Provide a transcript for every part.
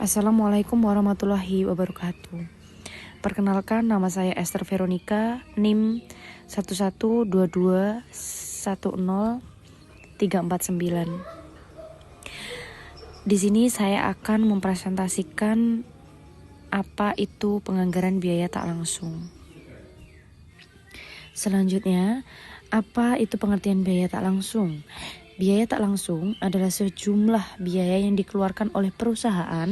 Assalamualaikum warahmatullahi wabarakatuh. Perkenalkan, nama saya Esther Veronica, NIM 112210349. Di sini saya akan mempresentasikan apa itu penganggaran biaya tak langsung. Selanjutnya, apa itu pengertian biaya tak langsung? Biaya tak langsung adalah sejumlah biaya yang dikeluarkan oleh perusahaan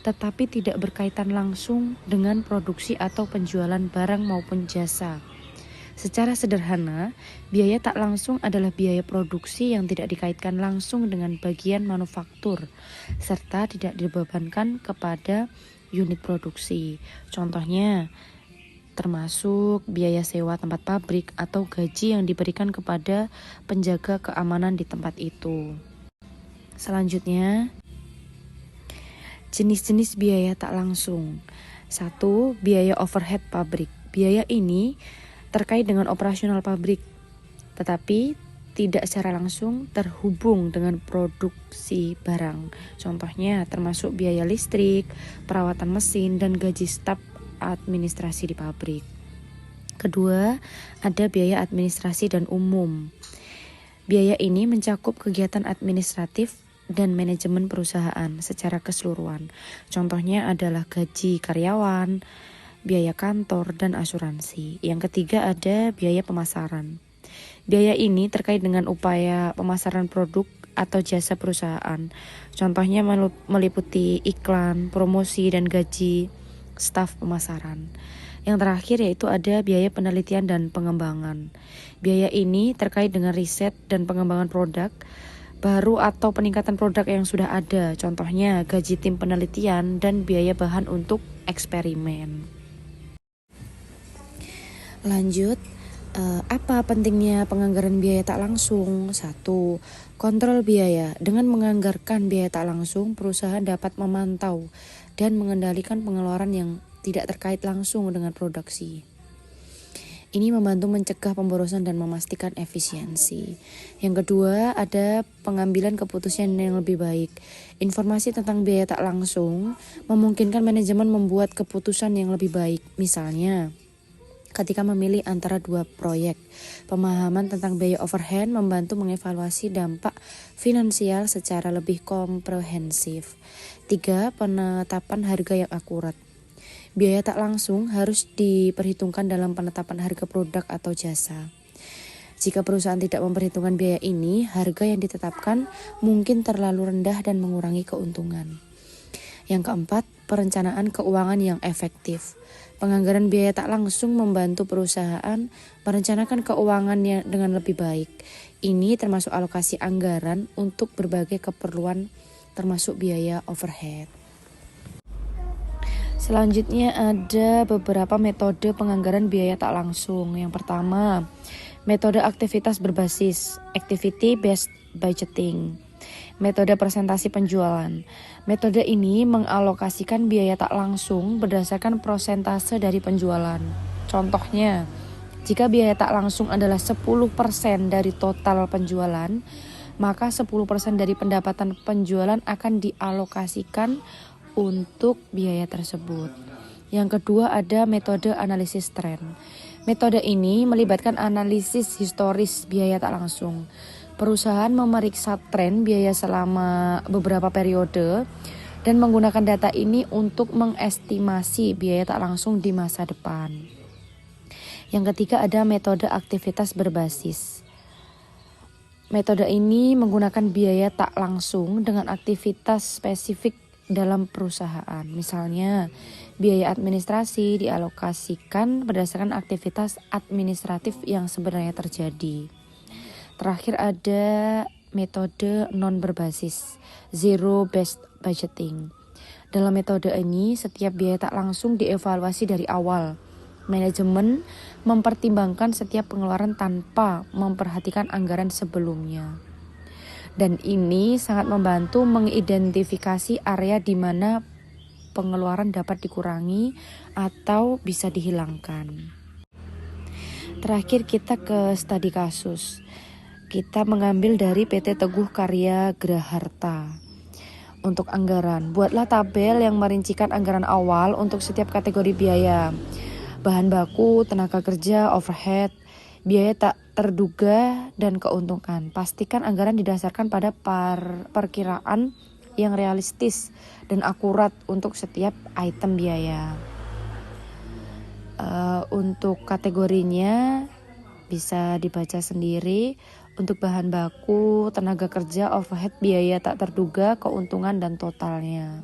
tetapi tidak berkaitan langsung dengan produksi atau penjualan barang maupun jasa. Secara sederhana, biaya tak langsung adalah biaya produksi yang tidak dikaitkan langsung dengan bagian manufaktur serta tidak dibebankan kepada unit produksi. Contohnya, termasuk biaya sewa tempat pabrik atau gaji yang diberikan kepada penjaga keamanan di tempat itu. Selanjutnya, jenis-jenis biaya tak langsung. 1. Biaya overhead pabrik. Biaya ini terkait dengan operasional pabrik, tetapi tidak secara langsung terhubung dengan produksi barang. Contohnya termasuk biaya listrik, perawatan mesin, dan gaji staf administrasi di pabrik. Kedua, ada biaya administrasi dan umum. Biaya ini mencakup kegiatan administratif dan manajemen perusahaan secara keseluruhan. Contohnya adalah gaji karyawan, biaya kantor, dan asuransi. Yang ketiga ada biaya pemasaran. Biaya ini terkait dengan upaya pemasaran produk atau jasa perusahaan. Contohnya meliputi iklan, promosi, dan gaji staf pemasaran. Yang terakhir yaitu ada biaya penelitian dan pengembangan. Biaya ini terkait dengan riset dan pengembangan produk baru atau peningkatan produk yang sudah ada. Contohnya gaji tim penelitian dan biaya bahan untuk eksperimen. Lanjut, apa pentingnya penganggaran biaya tak langsung? 1. Kontrol biaya. Dengan menganggarkan biaya tak langsung, perusahaan dapat memantau dan mengendalikan pengeluaran yang tidak terkait langsung dengan produksi. Ini membantu mencegah pemborosan dan memastikan efisiensi. Yang kedua, ada pengambilan keputusan yang lebih baik. Informasi tentang biaya tak langsung memungkinkan manajemen membuat keputusan yang lebih baik. Misalnya, ketika memilih antara dua proyek, pemahaman tentang biaya overhead membantu mengevaluasi dampak finansial secara lebih komprehensif. 3. Penetapan harga yang akurat. Biaya tak langsung harus diperhitungkan dalam penetapan harga produk atau jasa. Jika perusahaan tidak memperhitungkan biaya ini, harga yang ditetapkan mungkin terlalu rendah dan mengurangi keuntungan. Yang keempat, perencanaan keuangan yang efektif. Penganggaran biaya tak langsung membantu perusahaan merencanakan keuangannya dengan lebih baik. Ini termasuk alokasi anggaran untuk berbagai keperluan termasuk biaya overhead. Selanjutnya ada beberapa metode penganggaran biaya tak langsung. Yang pertama, metode aktivitas berbasis activity based budgeting. Metode presentasi penjualan. Metode ini mengalokasikan biaya tak langsung berdasarkan persentase dari penjualan. Contohnya, jika biaya tak langsung adalah 10% dari total penjualan, maka 10% dari pendapatan penjualan akan dialokasikan untuk biaya tersebut. Yang kedua ada metode analisis tren. Metode ini melibatkan analisis historis biaya tak langsung. Perusahaan memeriksa tren biaya selama beberapa periode dan menggunakan data ini untuk mengestimasi biaya tak langsung di masa depan. Yang ketiga ada metode aktivitas berbasis. Metode ini menggunakan biaya tak langsung dengan aktivitas spesifik dalam perusahaan. Misalnya, biaya administrasi dialokasikan berdasarkan aktivitas administratif yang sebenarnya terjadi. Terakhir ada metode non berbasis, zero based budgeting. Dalam metode ini, setiap biaya tak langsung dievaluasi dari awal. Manajemen mempertimbangkan setiap pengeluaran tanpa memperhatikan anggaran sebelumnya. Dan ini sangat membantu mengidentifikasi area di mana pengeluaran dapat dikurangi atau bisa dihilangkan. Terakhir kita ke studi kasus. Kita mengambil dari PT Teguh Karya Graharta. untuk anggaran. Buatlah tabel yang merincikan anggaran awal untuk setiap kategori biaya. Bahan baku, tenaga kerja, overhead, biaya tak terduga, dan keuntungan. Pastikan anggaran didasarkan pada perkiraan yang realistis dan akurat untuk setiap item biaya. Untuk kategorinya bisa dibaca sendiri. Untuk bahan baku, tenaga kerja, overhead, biaya tak terduga, keuntungan, dan totalnya.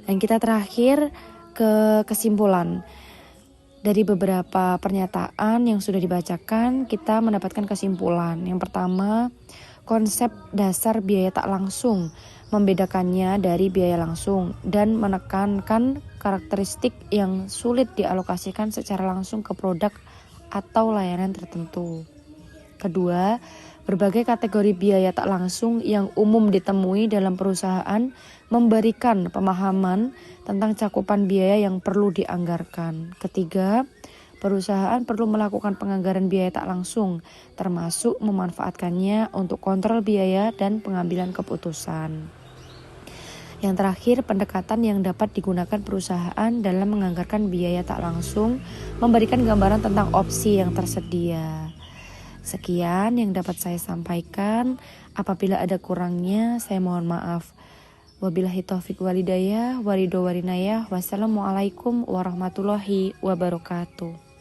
Dan kita terakhir ke kesimpulan. Dari beberapa pernyataan yang sudah dibacakan, kita mendapatkan kesimpulan. Yang pertama, konsep dasar biaya tak langsung membedakannya dari biaya langsung dan menekankan karakteristik yang sulit dialokasikan secara langsung ke produk atau layanan tertentu. Kedua, berbagai kategori biaya tak langsung yang umum ditemui dalam perusahaan memberikan pemahaman tentang cakupan biaya yang perlu dianggarkan. Ketiga, perusahaan perlu melakukan penganggaran biaya tak langsung, termasuk memanfaatkannya untuk kontrol biaya dan pengambilan keputusan. Yang terakhir, pendekatan yang dapat digunakan perusahaan dalam menganggarkan biaya tak langsung memberikan gambaran tentang opsi yang tersedia. Sekian yang dapat saya sampaikan. Apabila ada kurangnya, saya mohon maaf. Wabillahi taufiq walhidayah, waridho warinayah. Wassalamualaikum warahmatullahi wabarakatuh.